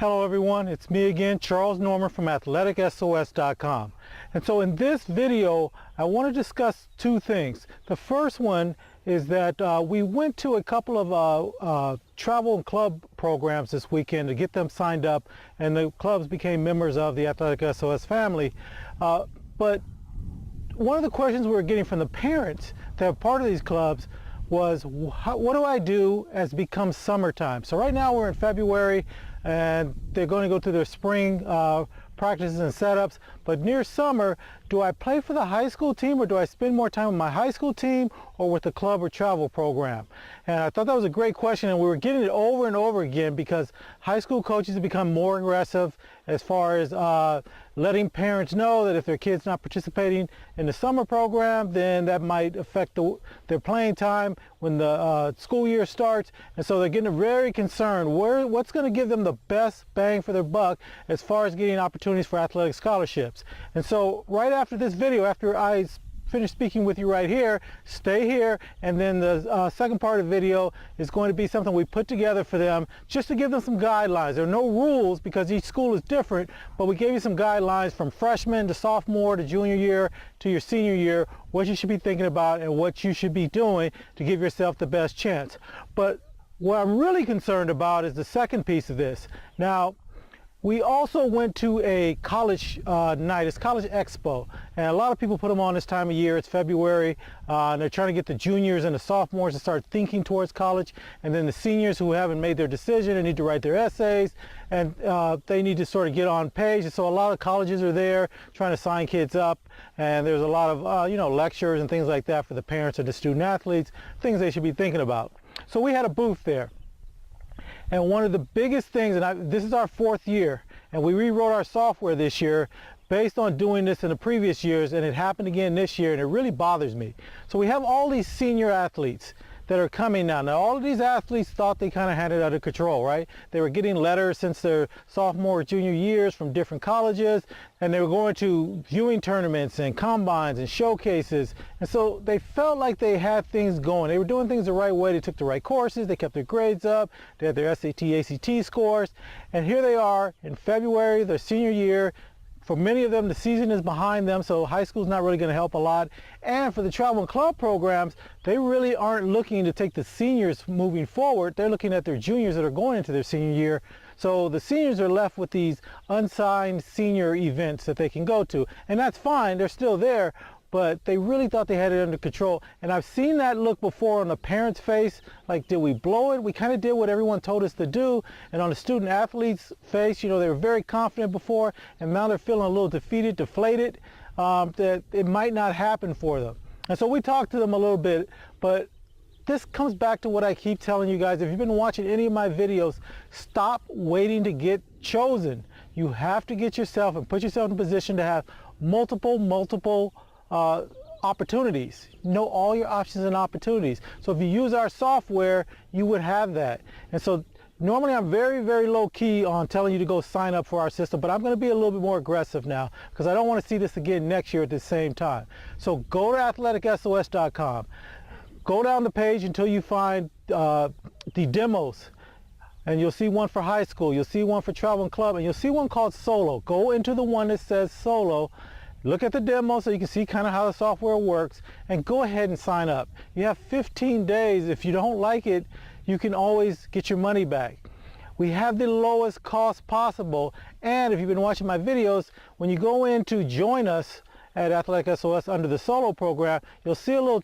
Hello everyone, it's me again, Charles Norman from AthleticSOS.com. And so in this video, I want to discuss two things. The first one is that we went to a couple of travel and club programs this weekend to get them signed up, and the clubs became members of the Athletic SOS family. But one of the questions we were getting from the parents that are part of these clubs was, what do I do as it becomes summertime? So right now we're in February and they're going to go through their spring practices and setups, but near summer, do I play for the high school team, or do I spend more time with my high school team or with the club or travel program? And I thought that was a great question, and we were getting it over and over again because high school coaches have become more aggressive as far as letting parents know that if their kid's not participating in the summer program, then that might affect their playing time when the school year starts. And so they're getting very concerned what's going to give them the best bang for their buck as far as getting opportunities for athletic scholarships. And so right after this video, after I finish speaking with you right here, stay here, and then the second part of the video is going to be something we put together for them just to give them some guidelines. There are no rules because each school is different, but we gave you some guidelines from freshman to sophomore to junior year to your senior year, what you should be thinking about and what you should be doing to give yourself the best chance. But what I'm really concerned about is the second piece of this. Now, we also went to a college night. It's College Expo, and a lot of people put them on this time of year. It's February, and they're trying to get the juniors and the sophomores to start thinking towards college, and then the seniors who haven't made their decision and need to write their essays, and they need to sort of get on page. And so a lot of colleges are there trying to sign kids up, and there's a lot of lectures and things like that for the parents and the student athletes, things they should be thinking about. So we had a booth there. And one of the biggest things, and this is our fourth year, and we rewrote our software this year based on doing this in the previous years, and it happened again this year, and it really bothers me. So we have all these senior athletes that are coming now. Now, all of these athletes thought they kind of had it under control, right? They were getting letters since their sophomore or junior years from different colleges, and they were going to viewing tournaments and combines and showcases. And so they felt like they had things going. They were doing things the right way. They took the right courses. They kept their grades up. They had their SAT, ACT scores. And here they are in February, their senior year. For many of them, the season is behind them, so high school is not really going to help a lot. And for the travel and club programs, they really aren't looking to take the seniors moving forward. They're looking at their juniors that are going into their senior year. So the seniors are left with these unsigned senior events that they can go to. And that's fine, they're still there, but they really thought they had it under control. And I've seen that look before on the parents' face, like, did we blow it? We kind of did what everyone told us to do. And on the student athletes' face, they were very confident before, and now they're feeling a little defeated, deflated, that it might not happen for them. And so we talked to them a little bit, but this comes back to what I keep telling you guys. If you've been watching any of my videos, stop waiting to get chosen. You have to get yourself and put yourself in a position to have multiple opportunities. Know all your options and opportunities. So if you use our software, you would have that. And so normally I'm very, very low key on telling you to go sign up for our system, but I'm going to be a little bit more aggressive now because I don't want to see this again next year at the same time. So go to athleticsos.com. Go down the page until you find the demos, and you'll see one for high school, you'll see one for travel and club, and you'll see one called Solo. Go into the one that says Solo. Look at the demo so you can see kind of how the software works, and go ahead and sign up. You have 15 days. If you don't like it, you can always get your money back. We have the lowest cost possible, and if you've been watching my videos, when you go in to join us at Athletic SOS under the Solo program, you'll see a little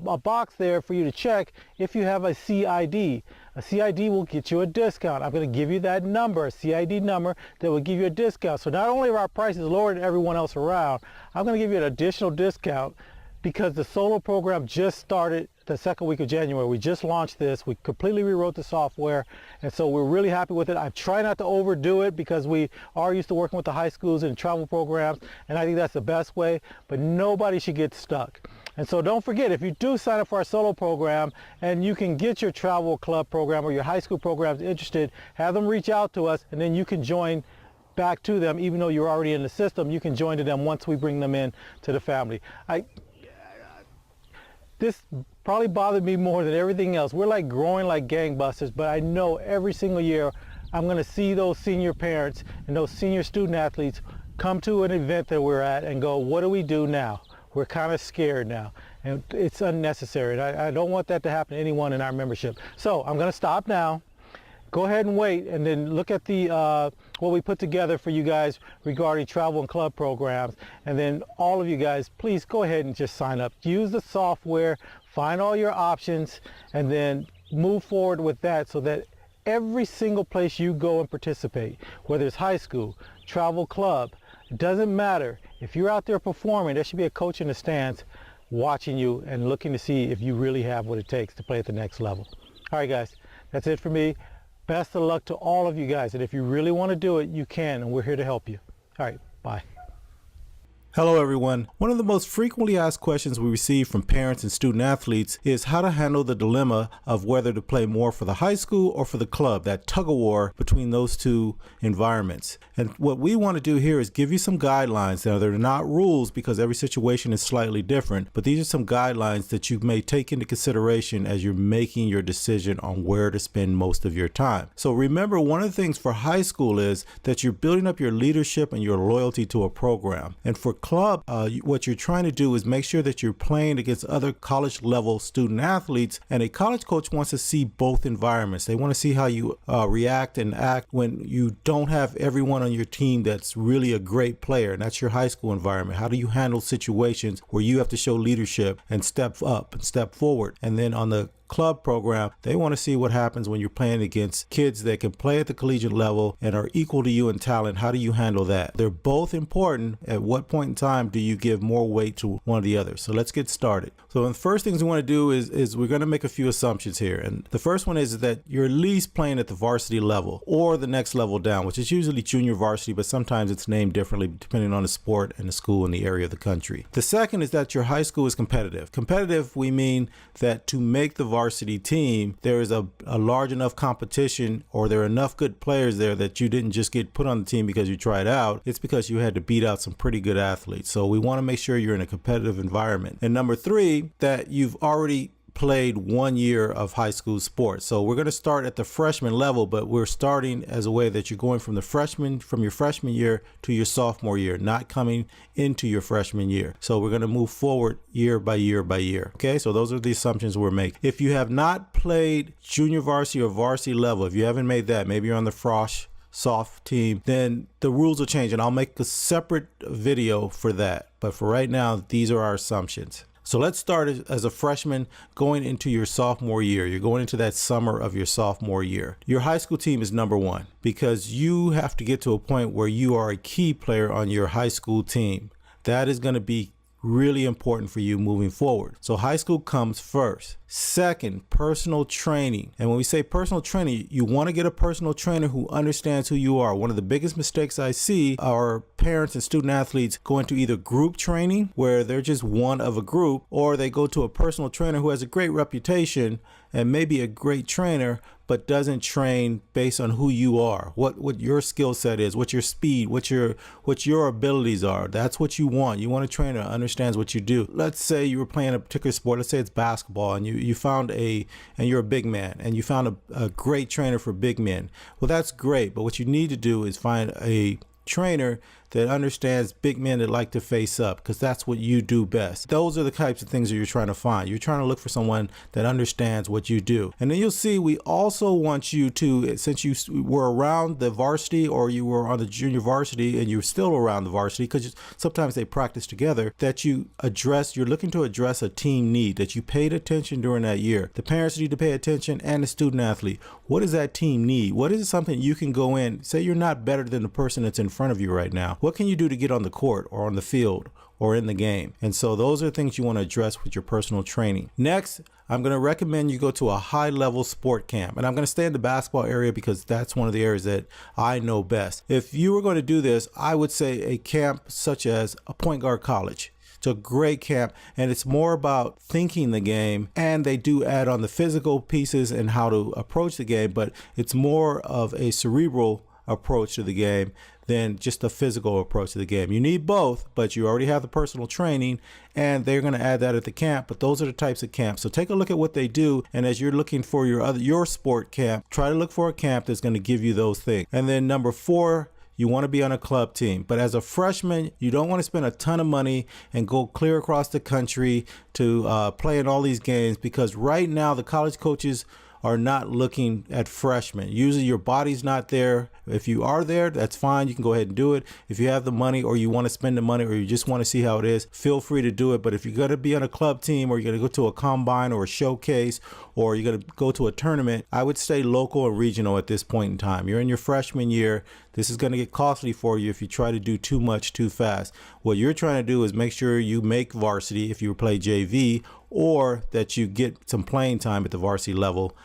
a box there for you to check if you have a CID. A CID will get you a discount. I'm going to give you that number, a CID number that will give you a discount. So not only are our prices lower than everyone else around, I'm going to give you an additional discount because the Solo program just started the second week of January. We just launched this. We completely rewrote the software, and so we're really happy with it. I try not to overdo it because we are used to working with the high schools and travel programs, and I think that's the best way, but nobody should get stuck. And so don't forget, if you do sign up for our Solo program and you can get your travel club program or your high school programs interested, have them reach out to us, and then you can join back to them. Even though you're already in the system, you can join to them once we bring them in to the family. This probably bothered me more than everything else. We're like growing like gangbusters, but I know every single year I'm going to see those senior parents and those senior student athletes come to an event that we're at and go, what do we do now? We're kind of scared now, and it's unnecessary. And I don't want that to happen to anyone in our membership. So I'm going to stop now. Go ahead and wait, and then look at the what we put together for you guys regarding travel and club programs. And then all of you guys, please go ahead and just sign up. Use the software, find all your options, and then move forward with that so that every single place you go and participate, whether it's high school, travel club, it doesn't matter. If you're out there performing, there should be a coach in the stands watching you and looking to see if you really have what it takes to play at the next level. All right, guys, that's it for me. Best of luck to all of you guys. And if you really want to do it, you can, and we're here to help you. All right, bye. Hello everyone. One of the most frequently asked questions we receive from parents and student athletes is how to handle the dilemma of whether to play more for the high school or for the club, that tug-of-war between those two environments. And what we want to do here is give you some guidelines. Now, they're not rules because every situation is slightly different, but these are some guidelines that you may take into consideration as you're making your decision on where to spend most of your time. So remember, one of the things for high school is that you're building up your leadership and your loyalty to a program. And for club, what you're trying to do is make sure that you're playing against other college level student athletes, and a college coach wants to see both environments. They want to see how you react and act when you don't have everyone on your team that's really a great player, and that's your high school environment. How do you handle situations where you have to show leadership and step up and step forward? And then on the club program, they want to see what happens when you're playing against kids that can play at the collegiate level and are equal to you in talent. How do you handle that? They're both important. At what point in time do you give more weight to one or the other? So let's get started. So the first things we want to do is we're going to make a few assumptions here. And the first one is that you're at least playing at the varsity level or the next level down, which is usually junior varsity, but sometimes it's named differently depending on the sport and the school and the area of the country. The second is that your high school is competitive. Competitive, we mean that to make the varsity team, there is a large enough competition, or there are enough good players there that you didn't just get put on the team because you tried out. It's because you had to beat out some pretty good athletes. So we want to make sure you're in a competitive environment. And number three, that you've already played 1 year of high school sports. So we're going to start at the freshman level, but we're starting as a way that you're going from your freshman year to your sophomore year, not coming into your freshman year. So we're going to move forward year by year by year. Okay, so those are the assumptions we're making. If you have not played junior varsity or varsity level, if you haven't made that, maybe you're on the soft team, then the rules will change, and I'll make a separate video for that. But for right now, these are our assumptions. So let's start as a freshman going into your sophomore year. You're going into that summer of your sophomore year. Your high school team is number one because you have to get to a point where you are a key player on your high school team. That is going to be really important for you moving forward. So high school comes first. Second, personal training. And when we say personal training, you want to get a personal trainer who understands who you are. One of the biggest mistakes I see are parents and student athletes going to either group training, where they're just one of a group, or they go to a personal trainer who has a great reputation and maybe a great trainer, but doesn't train based on who you are, what your skill set is, what your speed, what your abilities are. That's what you want. You want a trainer who understands what you do. Let's say you were playing a particular sport. Let's say it's basketball, and you found and you're a big man, and you found a great trainer for big men. Well, that's great, but what you need to do is find a trainer that understands big men that like to face up, because that's what you do best. Those are the types of things that you're trying to find. You're trying to look for someone that understands what you do. And then you'll see we also want you to, since you were around the varsity or you were on the junior varsity and you're still around the varsity, because sometimes they practice together, that you're looking to address a team need, that you paid attention during that year. The parents need to pay attention, and the student athlete. What does that team need? What is something you can go in, say you're not better than the person that's in front of you right now. What can you do to get on the court or on the field or in the game? And so those are things you want to address with your personal training. Next, I'm going to recommend you go to a high-level sport camp. And I'm going to stay in the basketball area because that's one of the areas that I know best. If you were going to do this, I would say a camp such as a Point Guard College. It's a great camp, and it's more about thinking the game, and they do add on the physical pieces and how to approach the game, but it's more of a cerebral approach to the game than just a physical approach to the game. You need both, but you already have the personal training, and they're going to add that at the camp. But those are the types of camps. So take a look at what they do, and as you're looking for your sport camp, try to look for a camp that's going to give you those things. And then number 4, you want to be on a club team. But as a freshman, you don't want to spend a ton of money and go clear across the country to play in all these games, because right now the college coaches are not looking at freshmen. Usually your body's not there. If you are there, that's fine. You can go ahead and do it. If you have the money, or you want to spend the money, or you just want to see how it is, feel free to do it. But if you're going to be on a club team, or you're going to go to a combine or a showcase, or you're going to go to a tournament, I would stay local and regional at this point in time. You're in your freshman year. This is going to get costly for you if you try to do too much too fast. What you're trying to do is make sure you make varsity if you play JV, or that you get some playing time at the varsity level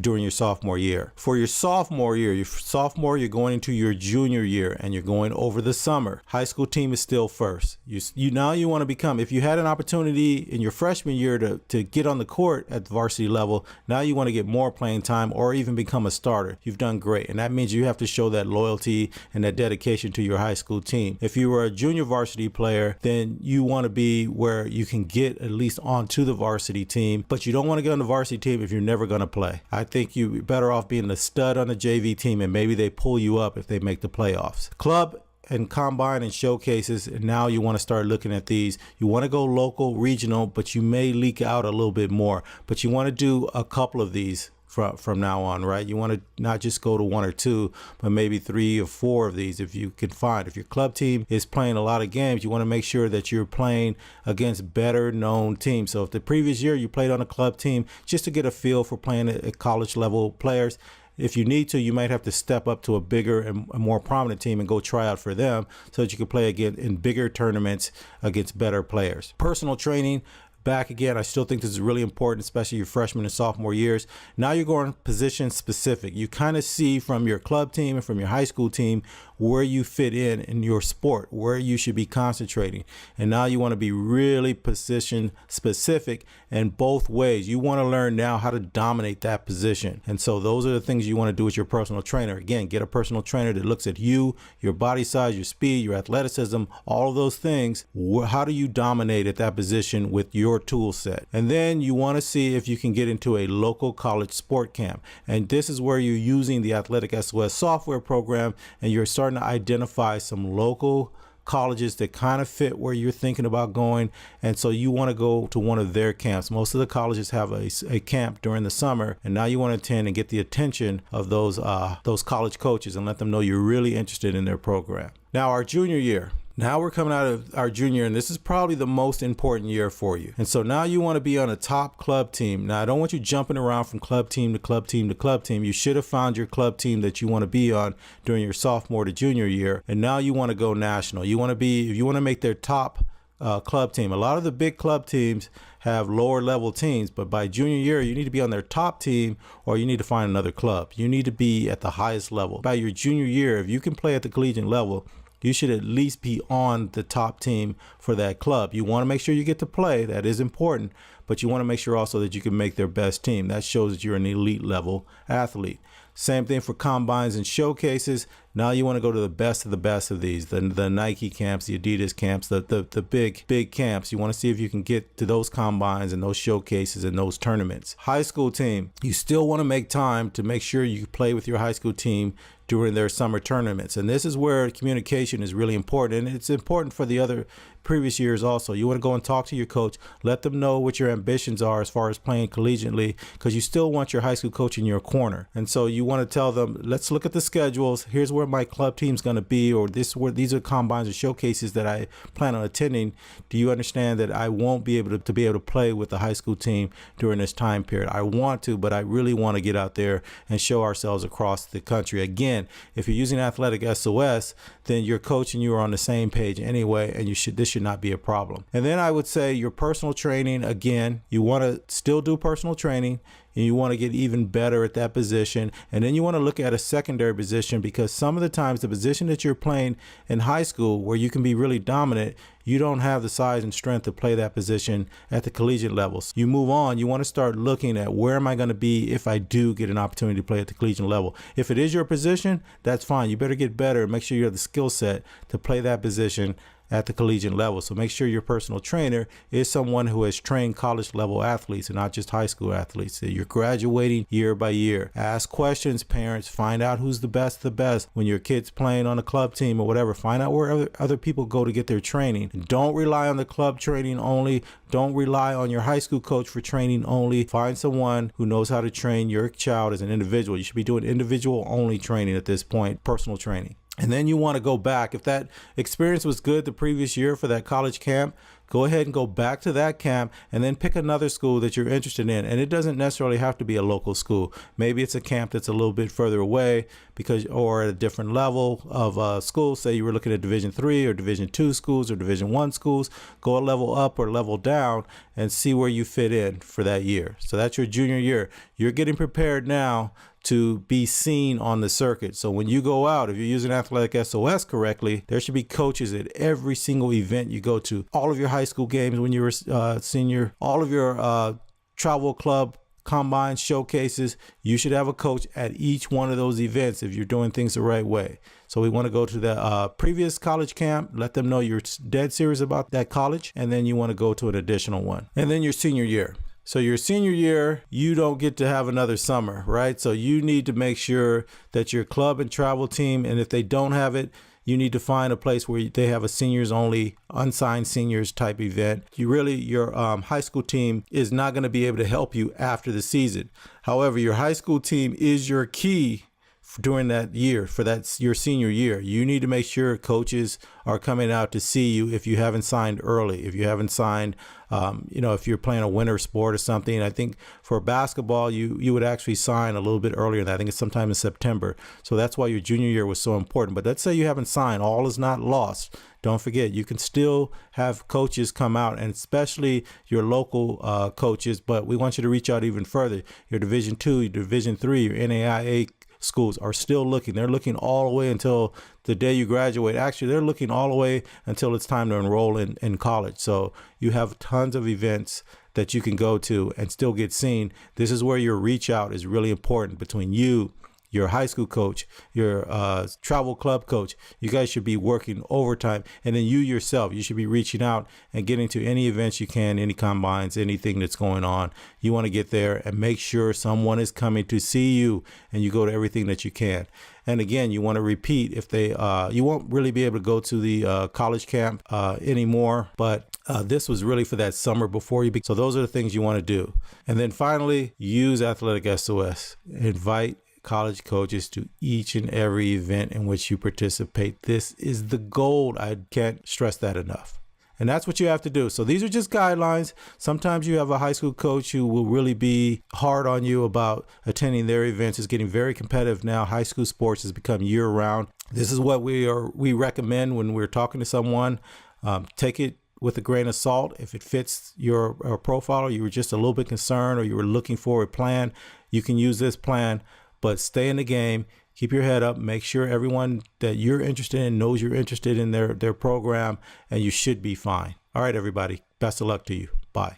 during your sophomore year. For your sophomore year, you're going into your junior year, and you're going over the summer. High school team is still first. You want to become, if you had an opportunity in your freshman year to get on the court at the varsity level, now you want to get more playing time or even become a starter. You've done great, and that means you have to show that loyalty and that dedication to your high school team. If you were a junior varsity player, then you want to be where you can get at least onto the varsity team, but you don't want to get on the varsity team if you're never going to play. I think you're better off being the stud on the JV team, and maybe they pull you up if they make the playoffs. Club and combine and showcases, and now you want to start looking at these. You want to go local, regional, but you may leak out a little bit more. But you want to do a couple of these from now on, right? You want to not just go to 1 or 2, but maybe 3 or 4 of these if you can find. If your club team is playing a lot of games, you want to make sure that you're playing against better known teams. So if the previous year you played on a club team, just to get a feel for playing at college level players, if you need to, you might have to step up to a bigger and a more prominent team and go try out for them so that you can play again in bigger tournaments against better players. Personal training, back again, I still think this is really important, especially your freshman and sophomore years. Now you're going position specific. You kind of see from your club team and from your high school team where you fit in your sport, where you should be concentrating. And now you want to be really position specific in both ways. You want to learn now how to dominate that position. And so those are the things you want to do with your personal trainer. Again, get a personal trainer that looks at you, your body size, your speed, your athleticism, all of those things. How do you dominate at that position with your tool set? And then you want to see if you can get into a local college sport camp. And this is where you're using the Athletic SOS software program, and you're starting to identify some local colleges that kind of fit where you're thinking about going. And so you want to go to one of their camps. Most of the colleges have a camp during the summer, and now you want to attend and get the attention of those college coaches and let them know you're really interested in their program. Now, our junior year. Now we're coming out of our junior, and this is probably the most important year for you. And so now you want to be on a top club team. Now, I don't want you jumping around from club team to club team to club team. You should have found your club team that you want to be on during your sophomore to junior year. And now you want to go national. If you want to make their top club team. A lot of the big club teams have lower level teams, but by junior year, you need to be on their top team, or you need to find another club. You need to be at the highest level. By your junior year, if you can play at the collegiate level, you should at least be on the top team for that club. You want to make sure you get to play. That is important. But you want to make sure also that you can make their best team. That shows that you're an elite level athlete. Same thing for combines and showcases. Now you want to go to the best of these, the Nike camps, the Adidas camps, the big camps. You want to see if you can get to those combines and those showcases and those tournaments. High school team, you still want to make time to make sure you play with your high school team during their summer tournaments. And this is where communication is really important. And it's important for the other previous years also. You want to go and talk to your coach, let them know what your ambitions are as far as playing collegiately, because you still want your high school coach in your corner. And so you want to tell them, let's look at the schedules. Here's where my club team's going to be, or these are combines or showcases that I plan on attending. Do you understand that I won't be able to play with the high school team during this time period? I want to, but I really want to get out there and show ourselves across the country. Again, if you're using Athletic SOS, then your coach and you are on the same page anyway, and this should not be a problem. And then I would say your personal training, again, you want to still do personal training. and you want to get even better at that position. And then you want to look at a secondary position, because some of the times the position that you're playing in high school where you can be really dominant, you don't have the size and strength to play that position at the collegiate levels. You move on, you want to start looking at where am I going to be if I do get an opportunity to play at the collegiate level. If it is your position, that's fine. You better get better and make sure you have the skill set to play that position at the collegiate level. So make sure your personal trainer is someone who has trained college level athletes and not just high school athletes. That you're graduating year by year. Ask questions, parents. Find out who's the best. When your kid's playing on a club team or whatever, find out where other people go to get their training. Don't rely on the club training only. Don't rely on your high school coach for training only. Find someone who knows how to train your child as an individual. You should be doing individual only training at this point, personal training. And then you want to go back. If that experience was good the previous year for that college camp, go ahead and go back to that camp and then pick another school that you're interested in. And it doesn't necessarily have to be a local school. Maybe it's a camp that's a little bit further away or at a different level of school. Say you were looking at Division III or Division II schools or Division I schools. Go a level up or level down and see where you fit in for that year. So that's your junior year. You're getting prepared now to be seen on the circuit. So when you go out, if you're using Athletic SOS correctly, there should be coaches at every single event you go to. All of your high school games when you were senior, all of your travel club combine showcases, you should have a coach at each one of those events if you're doing things the right way. So we want to go to the previous college camp, let them know you're dead serious about that college, and then you want to go to an additional one. And then your senior year. So your senior year, you don't get to have another summer, right? So you need to make sure that your club and travel team, and if they don't have it, you need to find a place where they have a seniors only, unsigned seniors type event. Your high school team is not going to be able to help you after the season. However, your high school team is your key during that year, for that's your senior year. You need to make sure coaches are coming out to see you if you haven't signed early, if you haven't signed, if you're playing a winter sport or something. I think for basketball, you would actually sign a little bit earlier than that. I think it's sometime in September. So that's why your junior year was so important. But let's say you haven't signed, all is not lost. Don't forget, you can still have coaches come out, and especially your local coaches, but we want you to reach out even further. Your Division II, your Division III, your NAIA schools are still looking. They're looking all the way until the day you graduate. Actually, they're looking all the way until it's time to enroll in college. So you have tons of events that you can go to and still get seen. This is where your reach out is really important between you, your high school coach, your travel club coach. You guys should be working overtime. And then you yourself, you should be reaching out and getting to any events you can, any combines, anything that's going on. You want to get there and make sure someone is coming to see you, and you go to everything that you can. And again, you want to repeat if you won't really be able to go to the college camp anymore, but this was really for that summer before so those are the things you want to do. And then finally, use Athletic SOS. Invite college coaches to each and every event in which you participate. This is the gold. I can't stress that enough. And that's what you have to do. So these are just guidelines. Sometimes you have a high school coach who will really be hard on you about attending their events. It's getting very competitive now. High school sports has become year round. This is what we recommend when we're talking to someone. Take it with a grain of salt. If it fits your profile, or you were just a little bit concerned, or you were looking for a plan, you can use this plan. But stay in the game, keep your head up, make sure everyone that you're interested in knows you're interested in their program, and you should be fine. All right, everybody, best of luck to you. Bye.